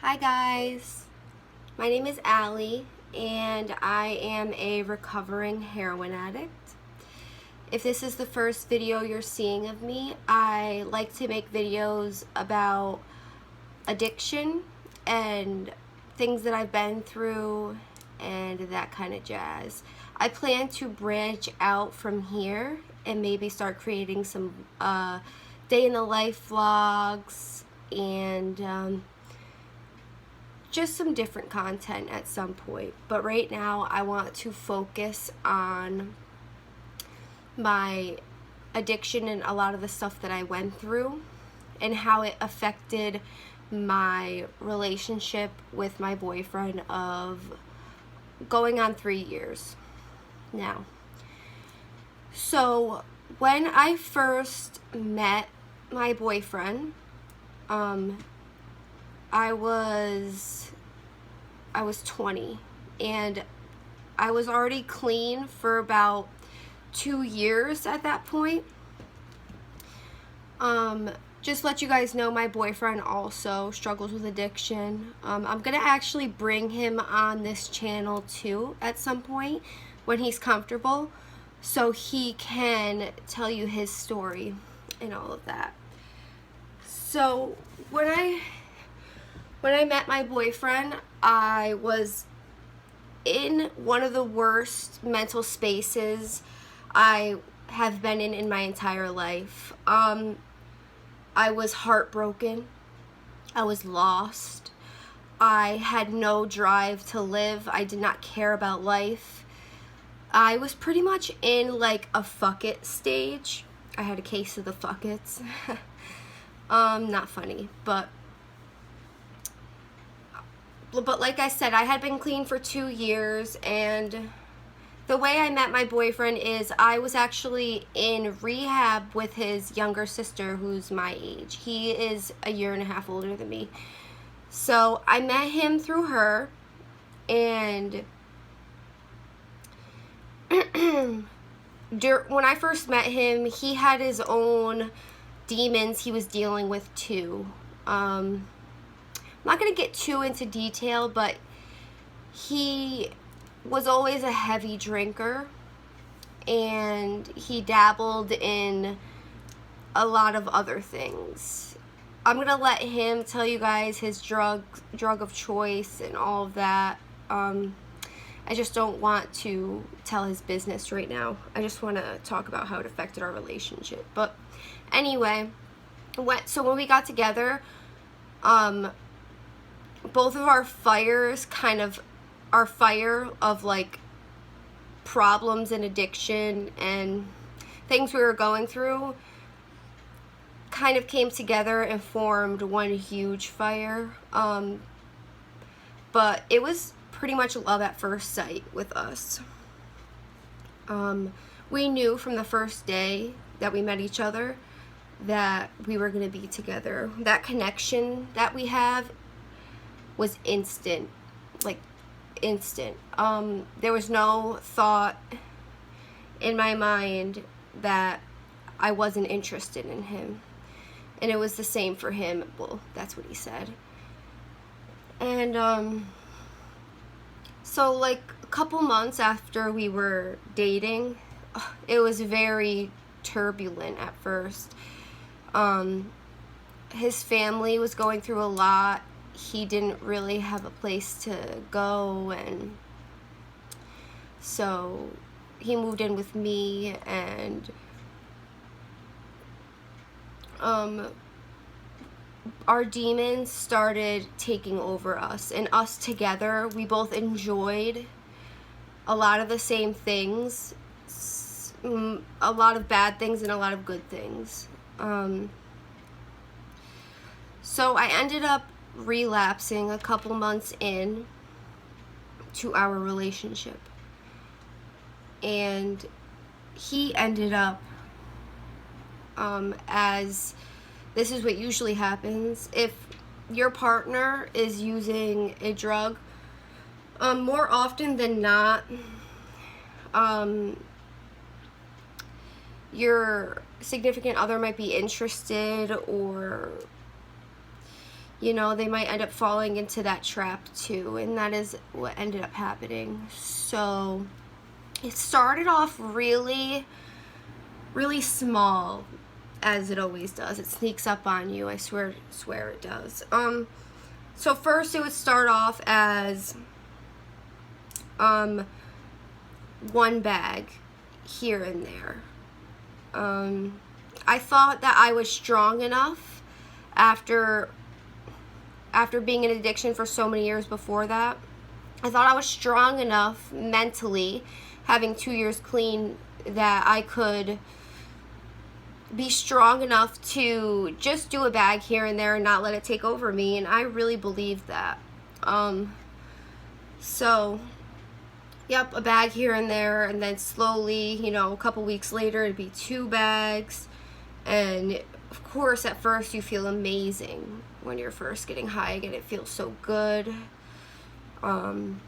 Hi guys, my name is Allie and I am a recovering heroin addict. If this is the first video you're seeing of me, I like to make videos about addiction and things that I've been through and that kind of jazz. I plan to branch out from here and maybe start creating some day in the life vlogs and just some different content at some point. But right now I want to focus on my addiction and a lot of the stuff that I went through and how it affected my relationship with my boyfriend of going on 3 years now. So when I first met my boyfriend, I was 20 and I was already clean for about 2 years at that point. Just let you guys know, my boyfriend also struggles with addiction. I'm gonna actually bring him on this channel too at some point when he's comfortable, so he can tell you his story and all of that. So when I met my boyfriend, I was in one of the worst mental spaces I have been in my entire life. I was heartbroken. I was lost. I had no drive to live. I did not care about life. I was pretty much in like a fuck it stage. I had a case of the fuck it's. Not funny, but like I said, I had been clean for 2 years, and the way I met my boyfriend is I was actually in rehab with his younger sister who's my age. He is a year and a half older than me. So I met him through her, and when I first met him, he had his own demons he was dealing with too. I'm not going to get too into detail, but he was always a heavy drinker and he dabbled in a lot of other things. I'm going to let him tell you guys his drug of choice and all of that. I just don't want to tell his business right now. I just want to talk about how it affected our relationship. But anyway, so when we got together, both of our fires our fire of like problems and addiction and things we were going through kind of came together and formed one huge fire. But it was pretty much love at first sight with us. We knew from the first day that we met each other that we were going to be together. That connection that we have was instant, like instant. There was no thought in my mind that I wasn't interested in him, and it was the same for him. Well, that's what he said. And so like a couple months after we were dating, it was very turbulent at first. His family was going through a lot. He didn't really have a place to go, and so he moved in with me, and our demons started taking over us, and us together, we both enjoyed a lot of the same things, a lot of bad things and a lot of good things. So I ended up relapsing a couple months in to our relationship, and he ended up as this is what usually happens if your partner is using a drug. More often than not, your significant other might be interested, or you know, they might end up falling into that trap too, and that is what ended up happening. So it started off really, really small, as it always does. It sneaks up on you. I swear it does. So first it would start off as one bag here and there. I thought that I was strong enough after being in addiction for so many years before that. I thought I was strong enough mentally, having 2 years clean, that I could be strong enough to just do a bag here and there and not let it take over me, and I really believed that. So yep, a bag here and there, and then slowly, you know, a couple weeks later it'd be 2 bags. And of course at first you feel amazing when you're first getting high again. It feels so good. And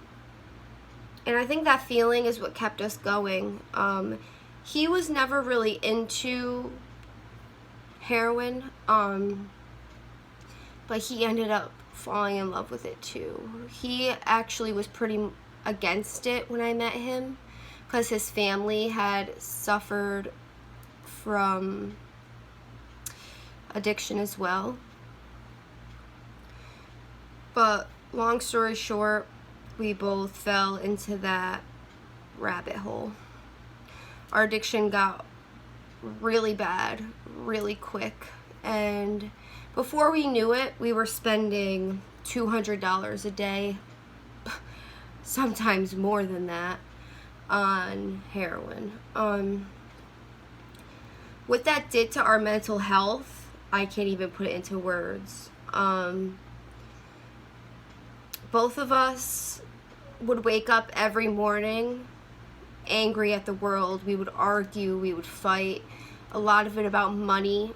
I think that feeling is what kept us going. He was never really into heroin, but he ended up falling in love with it too. He actually was pretty against it when I met him, because his family had suffered from addiction as well. But long story short, we both fell into that rabbit hole. Our addiction got really bad really quick, and before we knew it, we were spending $200 a day, sometimes more than that, on heroin. What that did to our mental health, I can't even put it into words. Both of us would wake up every morning angry at the world. We would argue, we would fight, a lot of it about money.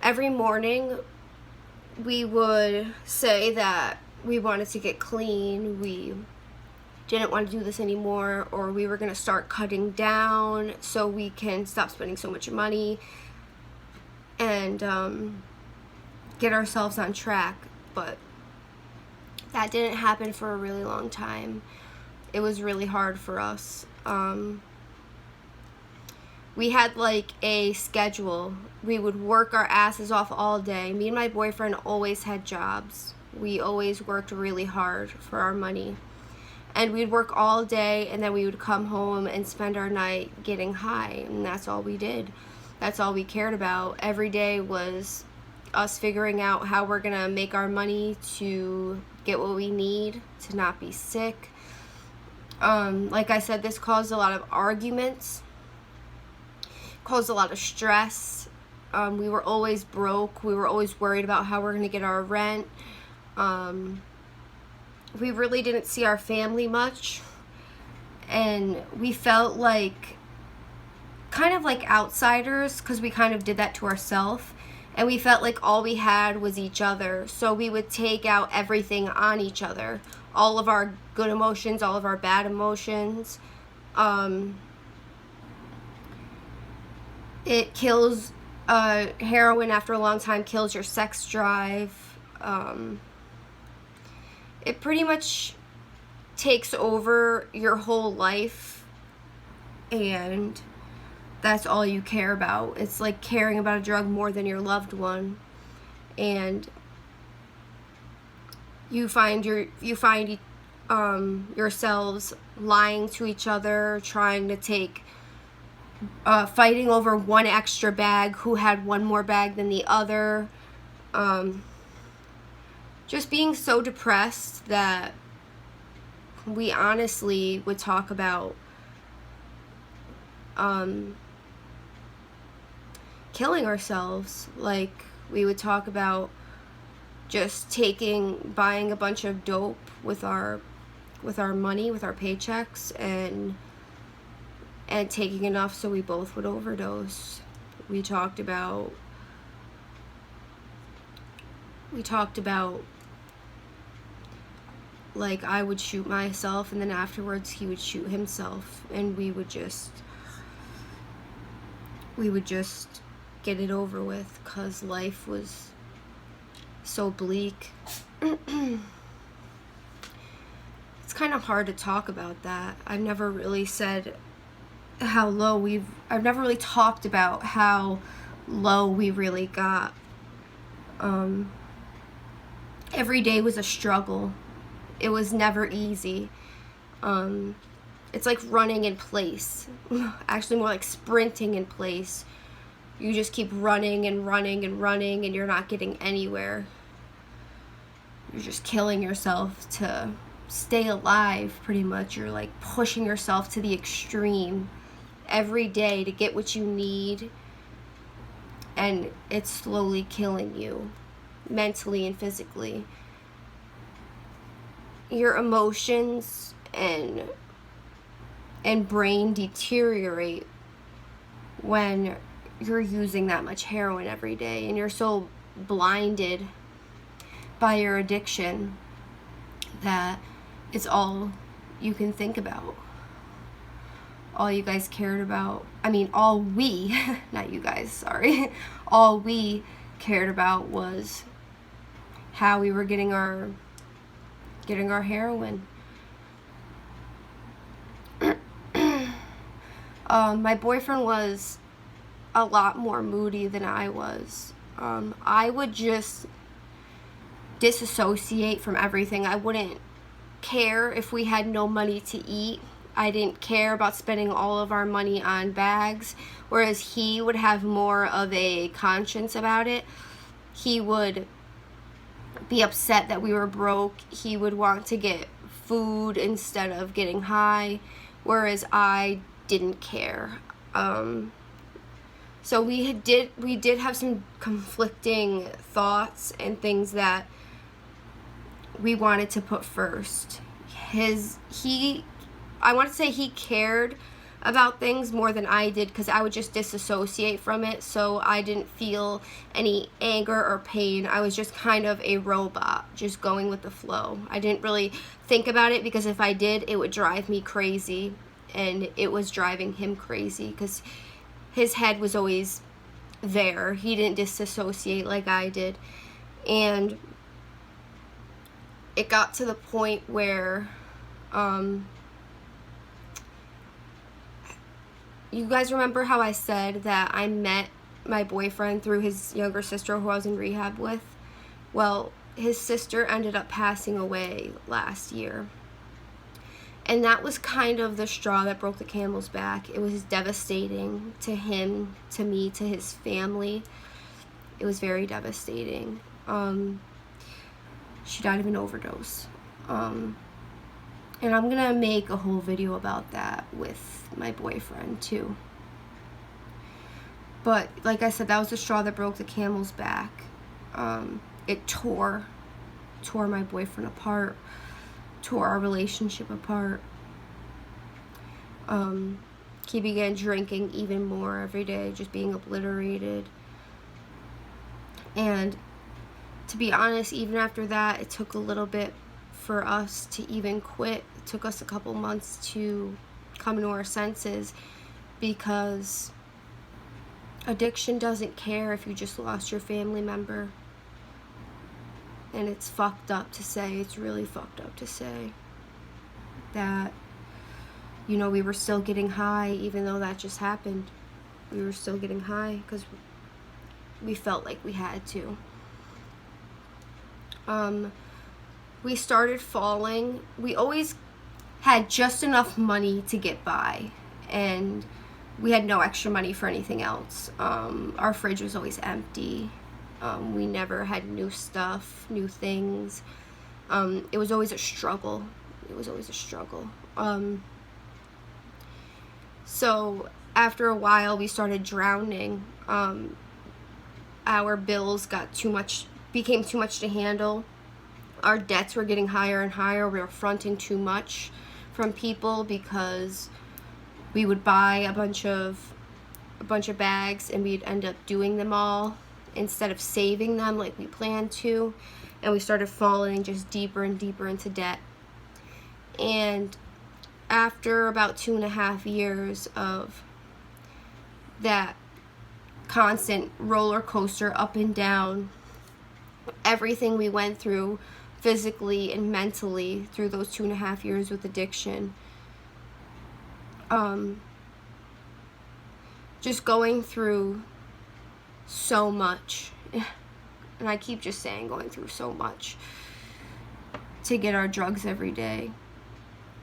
Every morning we would say that we wanted to get clean, we didn't want to do this anymore, or we were going to start cutting down so we can stop spending so much money and get ourselves on track. But that didn't happen for a really long time. It was really hard for us. We had like a schedule. We would work our asses off all day. Me and my boyfriend always had jobs. We always worked really hard for our money. And we'd work all day, and then we would come home and spend our night getting high. And that's all we did. That's all we cared about. Every day was us figuring out how we're gonna make our money to get what we need, to not be sick. Like I said, this caused a lot of arguments, caused a lot of stress. We were always broke. We were always worried about how we're gonna get our rent. We really didn't see our family much, and we felt like kind of like outsiders, because we kind of did that to ourselves, and we felt like all we had was each other. So we would take out everything on each other, all of our good emotions, all of our bad emotions. It kills, heroin after a long time kills your sex drive. It pretty much takes over your whole life, and that's all you care about. It's like caring about a drug more than your loved one, and you find yourselves lying to each other, trying to take, fighting over one extra bag, who had one more bag than the other. Just being so depressed that we honestly would talk about killing ourselves. Like, we would talk about just buying a bunch of dope with our money, with our paychecks, and taking enough so we both would overdose. We talked about like, I would shoot myself, and then afterwards he would shoot himself, and we would just get it over with, because life was so bleak. It's kind of hard to talk about that. I've never really said how low I've never really talked about how low we really got. Every day was a struggle. It was never easy. It's like running in place. Actually, more like sprinting in place. You just keep running and running and running, and you're not getting anywhere. You're just killing yourself to stay alive, pretty much. You're like pushing yourself to the extreme every day to get what you need, and it's slowly killing you mentally and physically. Your emotions and brain deteriorate when you're using that much heroin every day, and you're so blinded by your addiction that it's all you can think about. All you guys cared about, all we, not you guys, sorry, all we cared about was how we were getting our heroin. My boyfriend was a lot more moody than I was. I would just disassociate from everything. I wouldn't care if we had no money to eat. I didn't care about spending all of our money on bags, whereas he would have more of a conscience about it. He would be upset that we were broke. He would want to get food instead of getting high, whereas I didn't care. So we did have some conflicting thoughts and things that we wanted to put first. I want to say he cared about things more than I did, because I would just disassociate from it, so I didn't feel any anger or pain. I was just kind of a robot, just going with the flow. I didn't really think about it, because if I did, it would drive me crazy, and it was driving him crazy, because his head was always there. He didn't disassociate like I did. And it got to the point where you guys remember how I said that I met my boyfriend through his younger sister who I was in rehab with? Well, his sister ended up passing away last year. And that was kind of the straw that broke the camel's back. It was devastating to him, to me, to his family. It was very devastating. She died of an overdose. And I'm gonna make a whole video about that with my boyfriend too. But like I said, that was the straw that broke the camel's back. It tore my boyfriend apart, tore our relationship apart. He began drinking even more every day, just being obliterated. And to be honest, even after that, it took a little bit for us to even quit. It took us a couple months to come to our senses, because addiction doesn't care if you just lost your family member. And it's fucked up to say, it's really fucked up to say that, we were still getting high even though that just happened. We were still getting high because we felt like we had to. We started falling. We always had just enough money to get by, and we had no extra money for anything else. Our fridge was always empty. We never had new stuff, new things. It was always a struggle. So after a while, we started drowning. Our bills became too much to handle. Our debts were getting higher and higher. We were fronting too much from people, because we would buy a bunch of bags and we'd end up doing them all instead of saving them like we planned to, and we started falling just deeper and deeper into debt. And after about 2.5 years of that constant roller coaster up and down. Everything we went through physically and mentally through those 2.5 years with addiction. Just going through so much. And I keep just saying going through so much to get our drugs every day.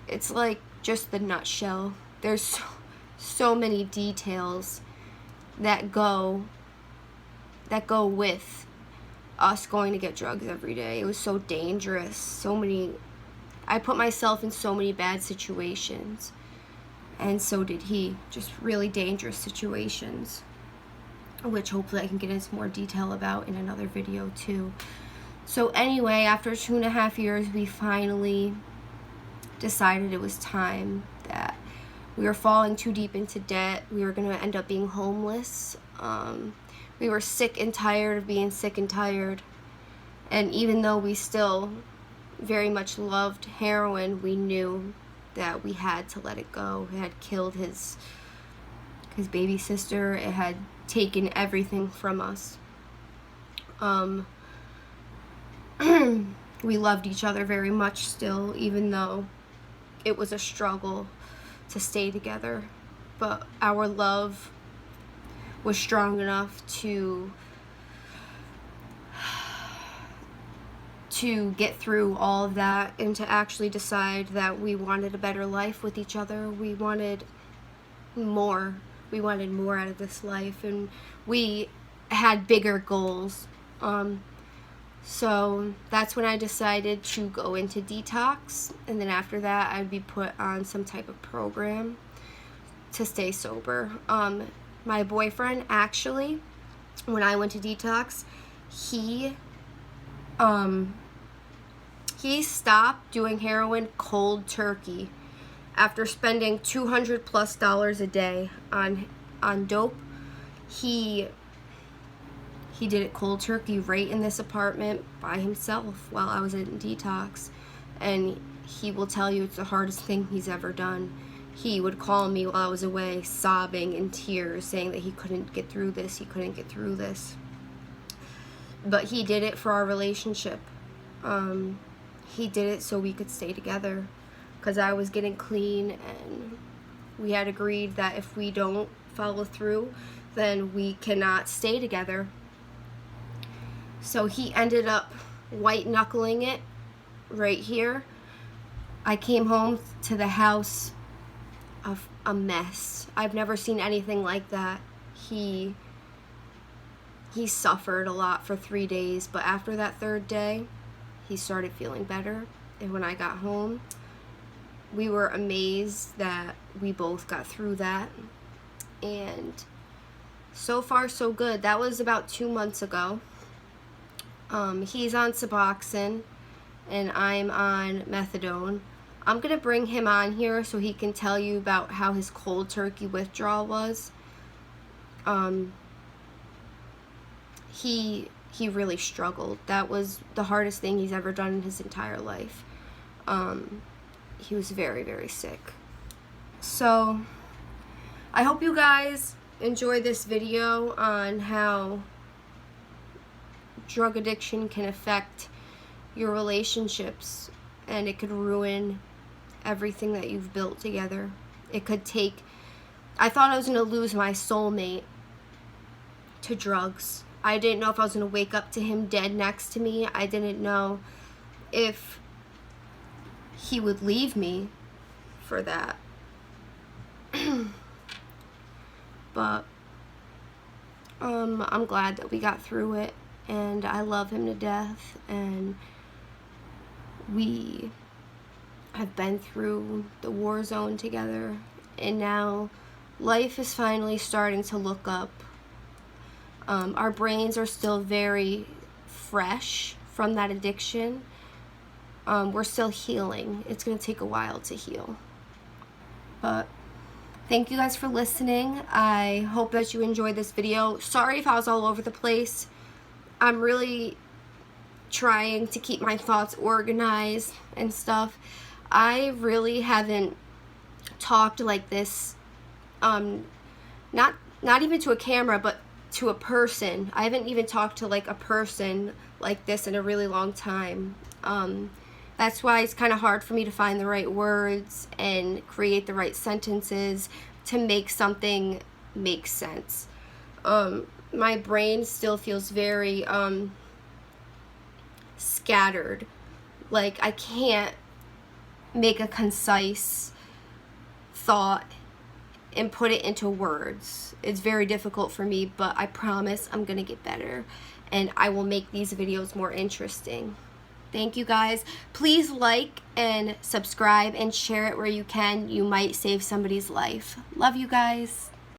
It's like just the nutshell. There's so many details that go with us going to get drugs every day. It was so dangerous. I put myself in so many bad situations, and so did he. Just really dangerous situations, which hopefully I can get into more detail about in another video too. So anyway, after 2.5 years, we finally decided it was time, that we were falling too deep into debt. We were going to end up being homeless. We were sick and tired of being sick and tired. And even though we still very much loved heroin, we knew that we had to let it go. It had killed his baby sister. It had taken everything from us. We loved each other very much still, even though it was a struggle to stay together. But our love was strong enough to get through all of that and to actually decide that we wanted a better life with each other. We wanted more. We wanted more out of this life, and we had bigger goals. So that's when I decided to go into detox, and then after that I'd be put on some type of program to stay sober. My boyfriend, actually, when I went to detox, he stopped doing heroin cold turkey after spending $200+ a day on dope. He did it cold turkey right in this apartment by himself while I was in detox, and he will tell you it's the hardest thing he's ever done. He would call me while I was away, sobbing in tears, saying that he couldn't get through this, But he did it for our relationship. He did it so we could stay together, because I was getting clean, and we had agreed that if we don't follow through, then we cannot stay together. So he ended up white knuckling it right here. I came home to the house of a mess. I've never seen anything like that. He suffered a lot for 3 days, but after that 3rd day, he started feeling better. And when I got home, we were amazed that we both got through that. And so far, so good. That was about 2 months ago. He's on Suboxone, and I'm on methadone. I'm going to bring him on here so he can tell you about how his cold turkey withdrawal was. He really struggled. That was the hardest thing he's ever done in his entire life. He was very, very sick. So I hope you guys enjoy this video on how drug addiction can affect your relationships, and it could ruin everything that you've built together. It could take... I thought I was going to lose my soulmate to drugs. I didn't know if I was going to wake up to him dead next to me. I didn't know if he would leave me for that. But I'm glad that we got through it, and I love him to death, and we have been through the war zone together, and now life is finally starting to look up. Our brains are still very fresh from that addiction. We're still healing. It's going to take a while to heal. But thank you guys for listening. I hope that you enjoyed this video. Sorry if I was all over the place. I'm really trying to keep my thoughts organized and stuff. I really haven't talked like this, not even to a camera, but to a person. I haven't even talked to like a person like this in a really long time. That's why it's kind of hard for me to find the right words and create the right sentences to make something make sense. My brain still feels very scattered. Like I can't make a concise thought and put it into words. It's very difficult for me, but I promise I'm gonna get better and I will make these videos more interesting. Thank you guys. Please like and subscribe and share it where you can. You might save somebody's life. Love you guys.